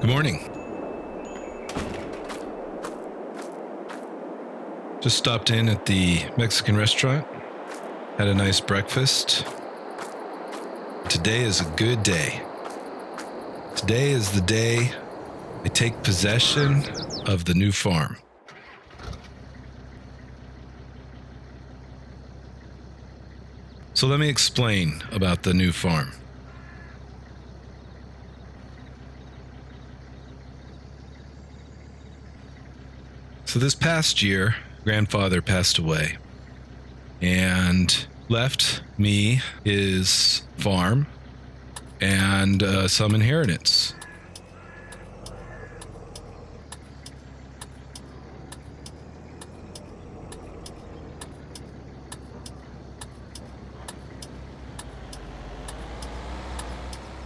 Good morning. Just stopped in at the Mexican restaurant, had a nice breakfast. Today is a good day. Today is the day I take possession of the new farm. So let me explain about the new farm. So this past year, grandfather passed away and left me his farm and some inheritance.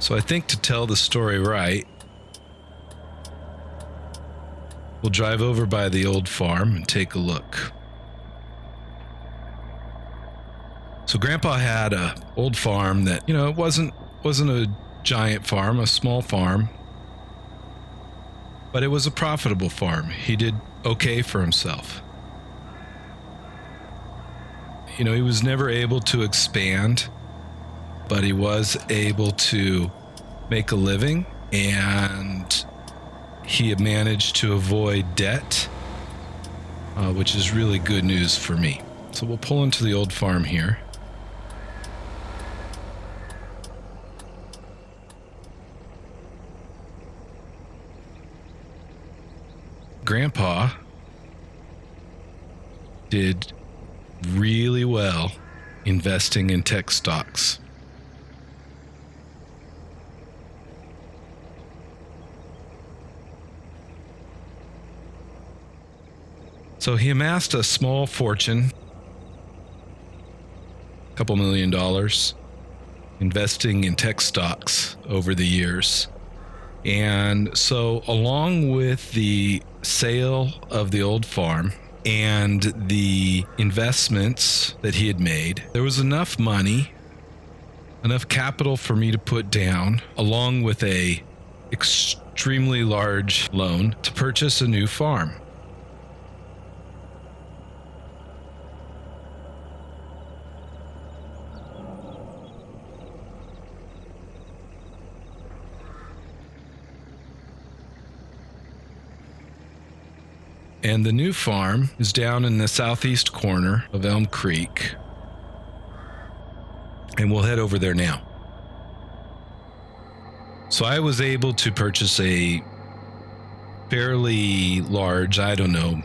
So I think to tell the story right, we'll drive over by the old farm and take a look. So Grandpa had a old farm that, it wasn't a giant farm, a small farm, but it was a profitable farm. He did okay for himself. He was never able to expand, but he was able to make a living, and he had managed to avoid debt, which is really good news for me. So we'll pull into the old farm here. Grandpa did really well investing in tech stocks. So he amassed a small fortune, a couple $1 million, investing in tech stocks over the years. And so along with the sale of the old farm and the investments that he had made, there was enough money, enough capital for me to put down, along with a extremely large loan to purchase a new farm. And the new farm is down in the southeast corner of Elmcreek. And we'll head over there now. So I was able to purchase a fairly large,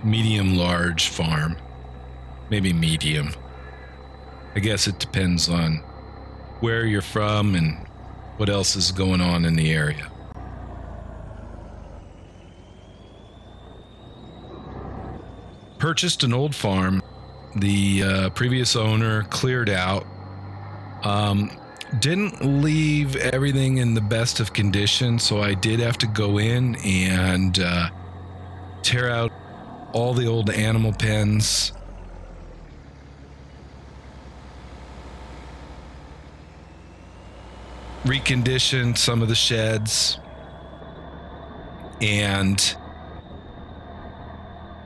medium large farm. Maybe medium. I guess it depends on where you're from and what else is going on in the area. Purchased an old farm. The previous owner cleared out. Didn't leave everything in the best of condition, so I did have to go in and tear out all the old animal pens. Reconditioned some of the sheds. And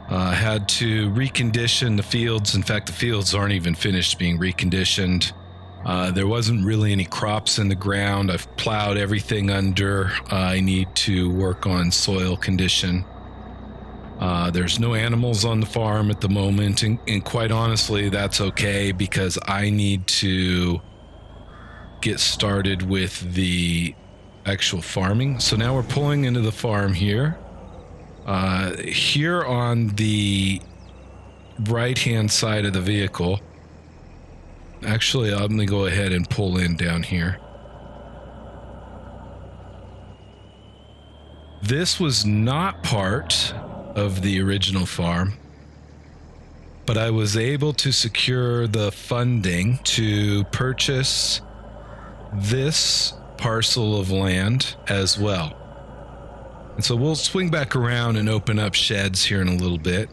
had to recondition the fields. In fact, the fields aren't even finished being reconditioned. There wasn't really any crops in the ground. I've plowed everything under. I need to work on soil condition. There's no animals on the farm at the moment, and quite honestly, that's okay because I need to get started with the actual farming. So now we're pulling into the farm here. Here on the right-hand side of the vehicle, actually, I'm going to go ahead and pull in down here. This was not part of the original farm, but I was able to secure the funding to purchase this parcel of land as well. And so we'll swing back around and open up sheds here in a little bit.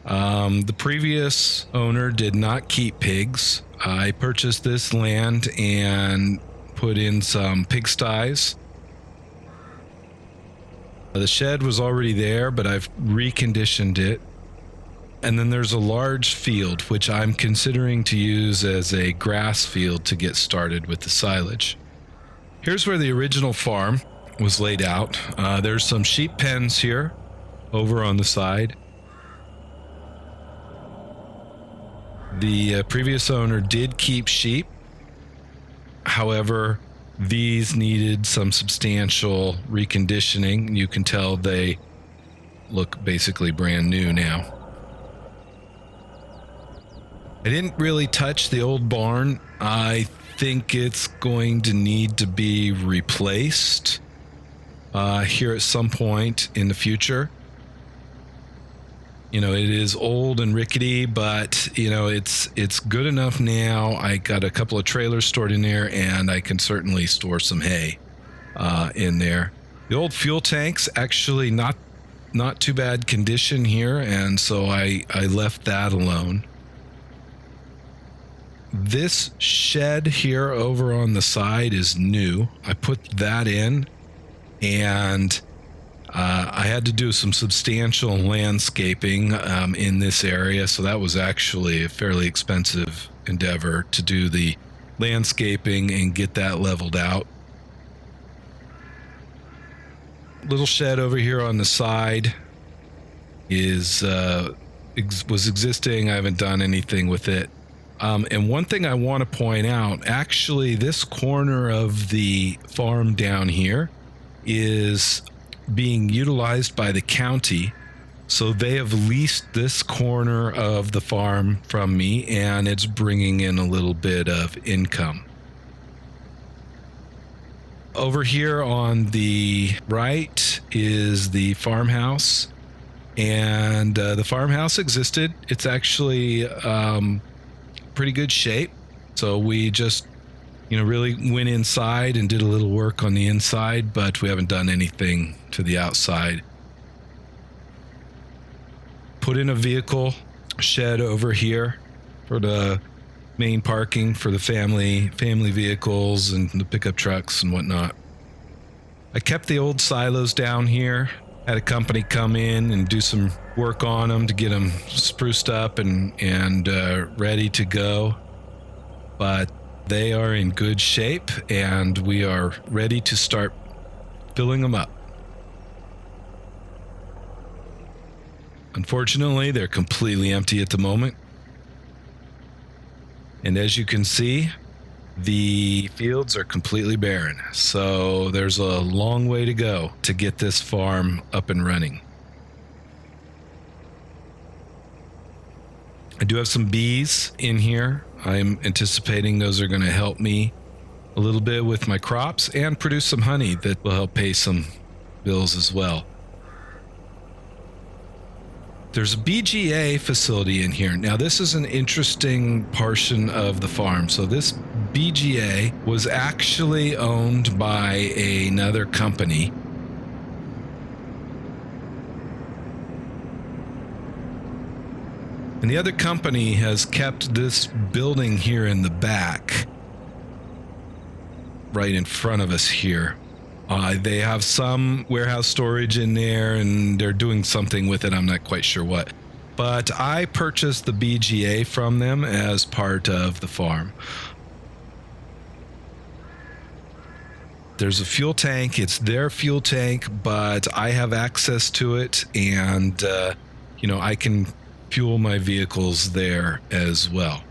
The previous owner did not keep pigs. I purchased this land and put in some pigsties The shed was already there, but I've reconditioned it. And then there's a large field, which I'm considering to use as a grass field to get started with the silage. Here's where the original farm was laid out. There's some sheep pens here over on the side. The previous owner did keep sheep. However, these needed some substantial reconditioning. You can tell they look basically brand new now. I didn't really touch the old barn. I think it's going to need to be replaced here at some point in the future. You know, it is old and rickety, but you know, it's good enough now. I got a couple of trailers stored in there, and I can certainly store some hay in there. The old fuel tank's actually not too bad condition here, and so I left that alone. This shed here over on the side is new. I put that in, and I had to do some substantial landscaping in this area, so that was actually a fairly expensive endeavor to do the landscaping and get that leveled out. Little shed over here on the side is was existing. I haven't done anything with it. And one thing I want to point out, actually, this corner of the farm down here is being utilized by the county. So they have leased this corner of the farm from me, and it's bringing in a little bit of income. Over here on the right is the farmhouse, and the farmhouse existed. It's actually pretty good shape. So we just, really went inside and did a little work on the inside, but we haven't done anything to the outside. Put in a vehicle shed over here for the main parking for the family vehicles and the pickup trucks and whatnot. I kept the old silos down here. Had a company come in and do some work on them to get them spruced up and ready to go. But they are in good shape, and we are ready to start filling them up. Unfortunately, they're completely empty at the moment. And as you can see, the fields are completely barren. So there's a long way to go to get this farm up and running. I do have some bees in here. I'm anticipating those are going to help me a little bit with my crops and produce some honey that will help pay some bills as well. There's a BGA facility in here. Now, this is an interesting portion of the farm. So this BGA was actually owned by another company. And the other company has kept this building here in the back, right in front of us here. They have some warehouse storage in there, and they're doing something with it. I'm not quite sure what. But I purchased the BGA from them as part of the farm. There's a fuel tank. It's their fuel tank, but I have access to it, and, I can fuel my vehicles there as well.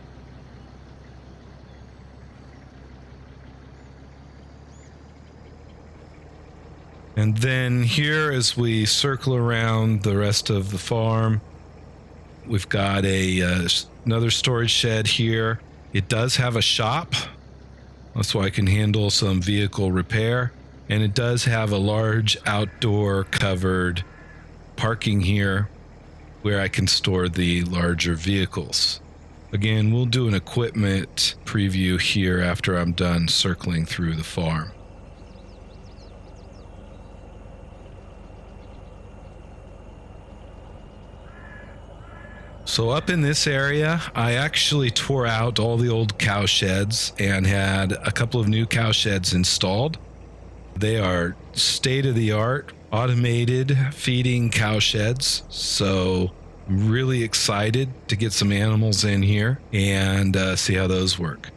And then here, as we circle around the rest of the farm, we've got another storage shed here. It does have a shop. That's why I can handle some vehicle repair. And it does have a large outdoor covered parking here where I can store the larger vehicles. Again, we'll do an equipment preview here after I'm done circling through the farm. So up in this area, I actually tore out all the old cow sheds and had a couple of new cow sheds installed. They are state of the art, automated feeding cow sheds. So I'm really excited to get some animals in here and see how those work.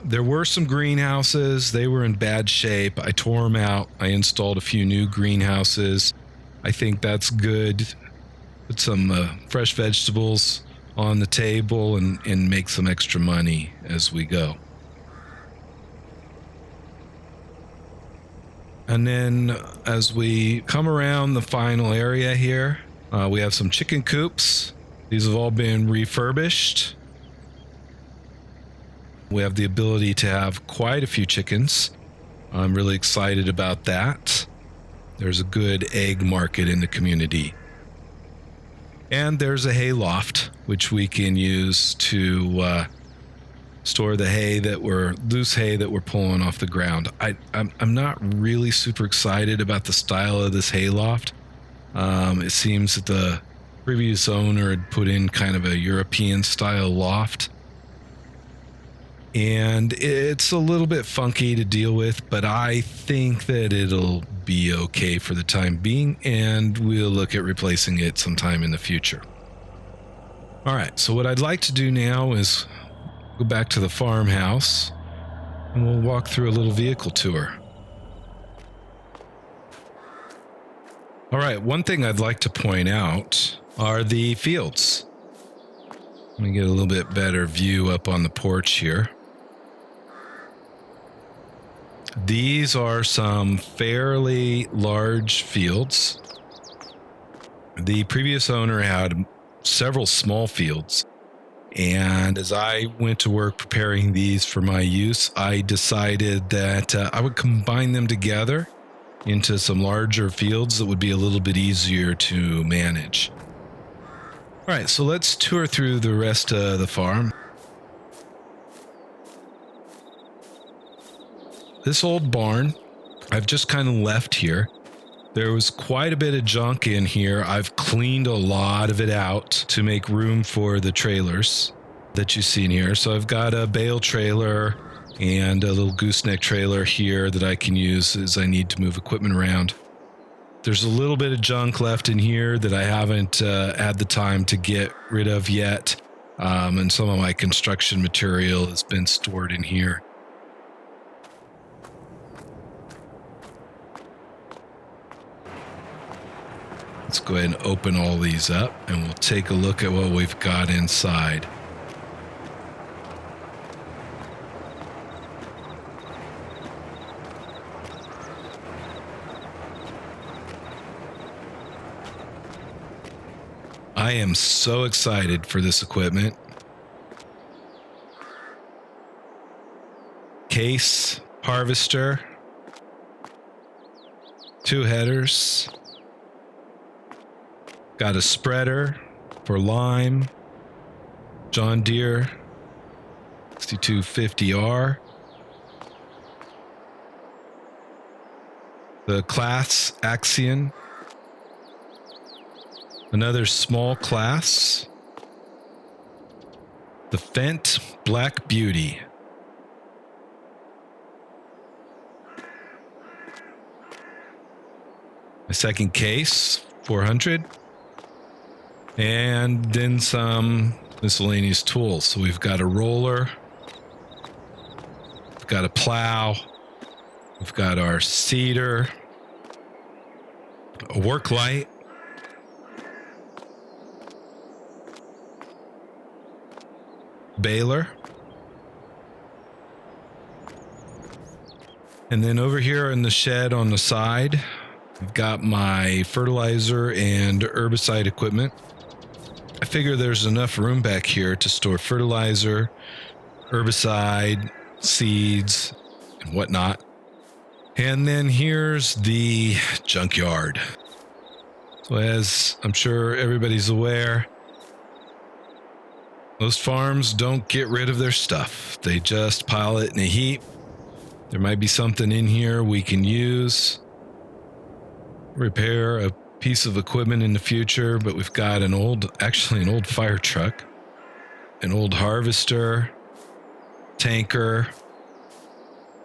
There were some greenhouses. They were in bad shape. I tore them out. I installed a few new greenhouses. I think that's good. Put some fresh vegetables on the table and make some extra money as we go. And then as we come around the final area here, we have some chicken coops. These have all been refurbished. We have the ability to have quite a few chickens. I'm really excited about that. There's a good egg market in the community. And there's a hay loft, which we can use to store the loose hay that we're pulling off the ground. I'm not really super excited about the style of this hay loft. It seems that the previous owner had put in kind of a European style loft. And it's a little bit funky to deal with, but I think that it'll be okay for the time being, and we'll look at replacing it sometime in the future. All right, so what I'd like to do now is go back to the farmhouse, and we'll walk through a little vehicle tour. All right, one thing I'd like to point out are the fields. Let me get a little bit better view up on the porch here. These are some fairly large fields. The previous owner had several small fields, and as I went to work preparing these for my use, I decided that I would combine them together into some larger fields that would be a little bit easier to manage. All right, so let's tour through the rest of the farm. This old barn, I've just kind of left here. There was quite a bit of junk in here. I've cleaned a lot of it out to make room for the trailers that you see in here. So I've got a bale trailer and a little gooseneck trailer here that I can use as I need to move equipment around. There's a little bit of junk left in here that I haven't had the time to get rid of yet. And some of my construction material has been stored in here. Let's go ahead and open all these up and we'll take a look at what we've got inside. I am so excited for this equipment. Case, harvester, 2 headers. Got a spreader for lime, John Deere 6250R. The class Axion. Another small class. The Fendt Black Beauty. A second case, 400. And then some miscellaneous tools. So we've got a roller, we've got a plow, we've got our seeder, a work light, baler, and then over here in the shed on the side, I've got my fertilizer and herbicide equipment. I figure there's enough room back here to store fertilizer, herbicide, seeds, and whatnot. And then here's the junkyard. So as I'm sure everybody's aware, most farms don't get rid of their stuff. They just pile it in a heap. There might be something in here we can use, repair a piece of equipment in the future, but we've got an old fire truck, an old harvester, tanker,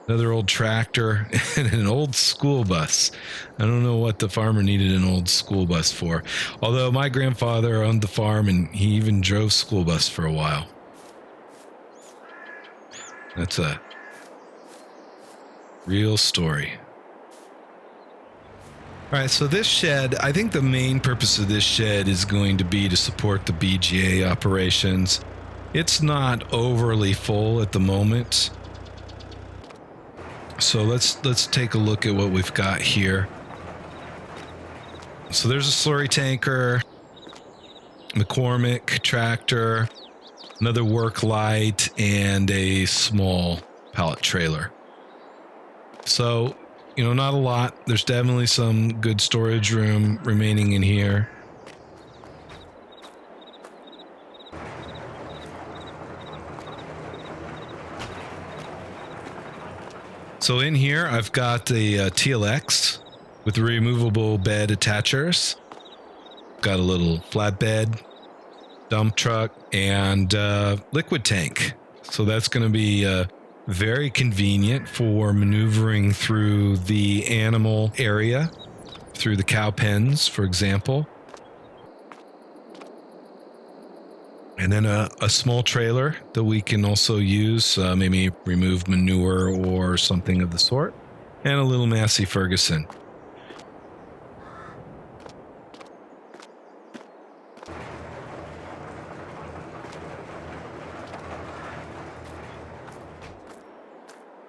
Another old tractor and an old school bus. I don't know what the farmer needed an old school bus for. Although my grandfather owned the farm and he even drove school bus for a while. That's a real story. All right, so this shed, I think the main purpose of this shed is going to be to support the BGA operations. It's not overly full at the moment. So let's take a look at what we've got here. So there's a slurry tanker, McCormick tractor, another work light, and a small pallet trailer. So, not a lot. There's definitely some good storage room remaining in here. So in here, I've got a TLX with removable bed attachers. Got a little flatbed, dump truck, and liquid tank. So that's going to be very convenient for maneuvering through the animal area, through the cow pens, for example. And then a small trailer that we can also use, maybe remove manure or something of the sort. And a little Massey Ferguson.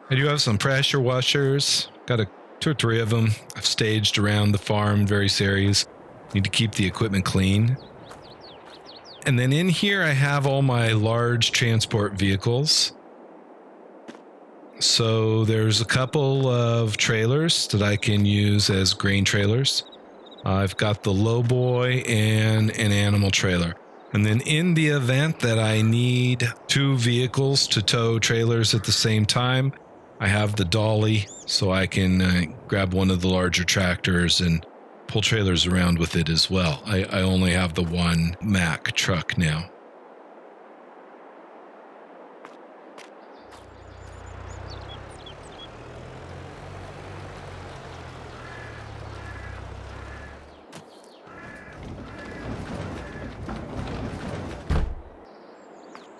I do have some pressure washers. Got two or three of them. I've staged around the farm in various areas. Need to keep the equipment clean. And then in here, I have all my large transport vehicles. So there's a couple of trailers that I can use as grain trailers. I've got the lowboy and an animal trailer. And then in the event that I need two vehicles to tow trailers at the same time, I have the dolly, so I can grab one of the larger tractors and pull trailers around with it as well. I only have the one Mack truck now.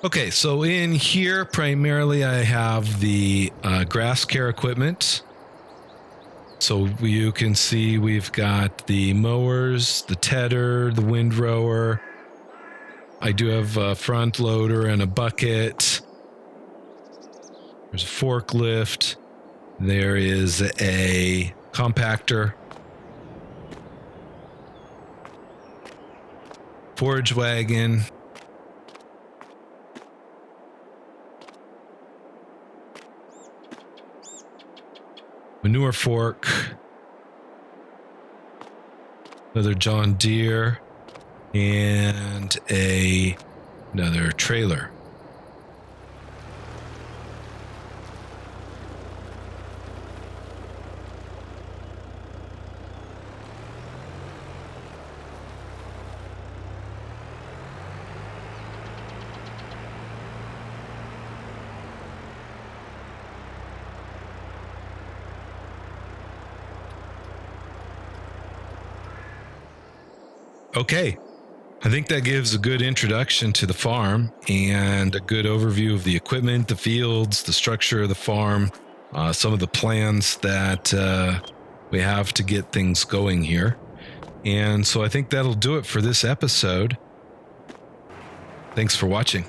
Okay, so in here, primarily I have the grass care equipment. So you can see we've got the mowers, the tedder, the windrower. I do have a front loader and a bucket. There's a forklift. There is a compactor. Forage wagon. Manure fork, another John Deere, and another trailer. Okay, I think that gives a good introduction to the farm and a good overview of the equipment, the fields, the structure of the farm, some of the plans that we have to get things going here. And so I think that'll do it for this episode. Thanks for watching.